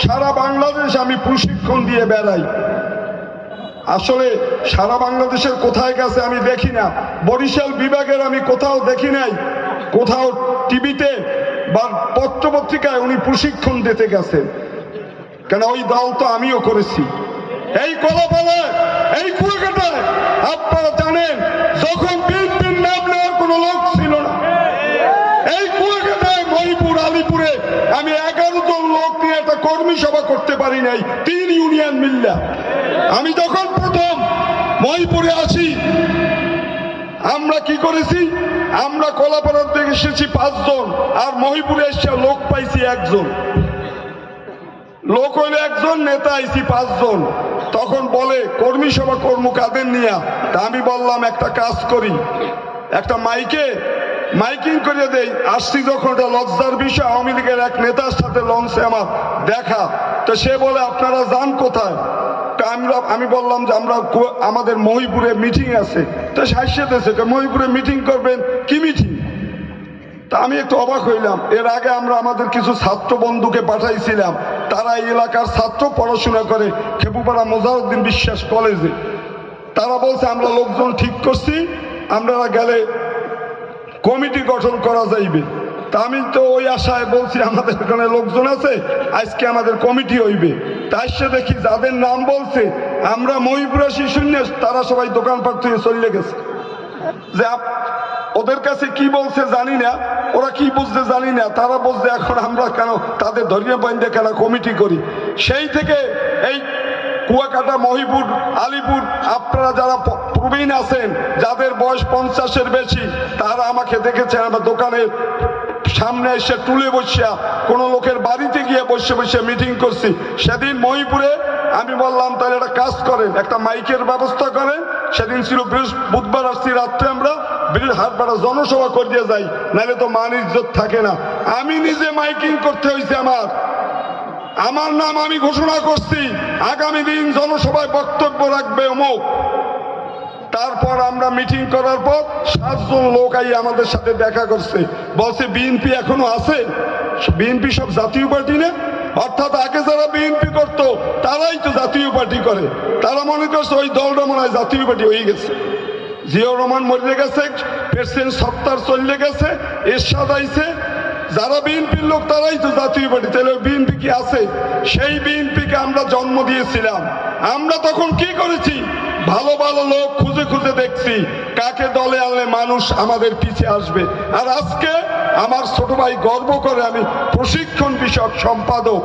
সারা বাংলাদেশ আমি প্রশিক্ষণ দিয়ে বেড়াই। আসলে সারা বাংলাদেশের কোথায় গেছে আমি দেখি না, বরিশাল বিভাগের আমি কোথাও দেখি নাই, কোথাও টিভিতে বা পত্রপত্রিকায় উনি প্রশিক্ষণ দিতে গেছেন। কেন ওই দল তো আমিও করেছি। এই কলাপাড়ায়, এই কুয়াকাটায় আপনারা জানেন যখন বিএনপির নাম নেওয়ার কোনো লোক ছিল না, এই কুয়াকাটায় মহিপুর আলিপুরে আমি 11 জন লোক নিয়ে একটা কর্মী সভা করতে পারি নাই, 3 ইউনিয়ন মিল্লা। আমি যখন প্রথম মহিপুরে আসি, আমরা কি করেছি, আমরা কলাপাড়ার থেকে এসেছি 5 জন, আর মহিপুরে এসে লোক পাইছি 1 জন। লোক হইলে 1 জন, নেতা আইছি 5 জন। তখন বলে কর্মী সভা কর্ম কাদের নিয়া? তা আমি বললাম একটা কাজ করি, একটা মাইকিং করে দেই। আসছি যখন, এটা লজ্জার বিষয়, আওয়ামী লীগের এক নেতার সাথে লঞ্চে আমার দেখা। তো সে বলে আপনারা যান কোথায়? আমি বললাম যে আমরা আমাদের মহিপুরে মিটিং আছে। তো সাইসেতেছে মহিপুরে মিটিং করবেন, কি মিটিং? তা আমি একটু অবাক হইলাম। এর আগে আমরা আমাদের কিছু ছাত্র বন্ধুকে পাঠাইছিলাম, তারা এই এলাকার ছাত্র, পড়াশোনা করে খেপুপাড়া মোজারউদ্দিন বিশ্বাস কলেজে। তারা বলছে আমরা লোকজন ঠিক করছি, আমরা গেলে কমিটি গঠন করা যাইবে। তা আমি তো ওই আশায় বলছি আমাদের এখানে লোকজন আছে, আজকে আমাদের কমিটি হইবে। তাই সে দেখি যাদের নাম বলছে, আমরা মহিপুরা শূন্য, তারা সবাই দোকানপাট থেকে চলে গেছে। যে ওদের কাছে কি বলছে জানি না, ওরা কি বুঝতে জানি না, তারা বলছে এখন আমরা কেন তাদের ধর্মীয় বাইন্দে কেন কমিটি করি। সেই থেকে এই কুয়াকাটা, মহিপুর, আলিপুর আপনারা যারা প্রবীণ আছেন, যাদের বয়স 50-এর বেশি, তারা আমাকে দেখেছেন আমরা দোকানের সামনে এসে টুলে বসিয়া কোনো লোকের বাড়িতে গিয়ে বসে বসে মিটিং করছি। সেদিন মহিপুরে আমি বললাম তাহলে একটা কাজ করেন, একটা মাইকের ব্যবস্থা করেন। সেদিন ছিল বুধবার, আসছি রাত্রে আমরা হাটপাড়া জনসভা করিয়ে যাই, নাহলে তো মান ইজ্জত থাকে না। আমি নিজে মাইকিং করতে হয়েছে, আমার নাম আমি ঘোষণা করছি, আগামী দিন জনসভায় বক্তব্য রাখবে অমুক। তারপর আমরা মিটিং করার পর 7 জন লোক আই আমাদের সাথে দেখা করছে, বলছে বিএনপি এখনো আছে? বিএনপি সব জাতীয় পার্টি না? অর্থাৎ আগে যারা বিএনপি করতো তারাই তো জাতীয় পার্টি করে। তারা মনে করছে ওই দলটা মনে হয় জাতীয় পার্টি হয়ে গেছে। জিয়াউর রহমান মরে গেছে, প্রেসিডেন্ট সত্তার চলে গেছে, এরশাদ আইছে, যারা বিএনপির লোক তারাই তো জাতীয় পার্টি। তাহলে বিএনপি কি আছে? সেই বিএনপিকে আমরা জন্ম দিয়েছিলাম। আমরা তখন কি করেছি? ভালো ভালো লোক খুঁজে খুঁজে দেখছি কাকে দলে আনলে মানুষ আমাদের পিছে আসবে। আর আজকে আমার ছোট ভাই গর্ব করে, আমি প্রশিক্ষণ বিষয়ক সম্পাদক।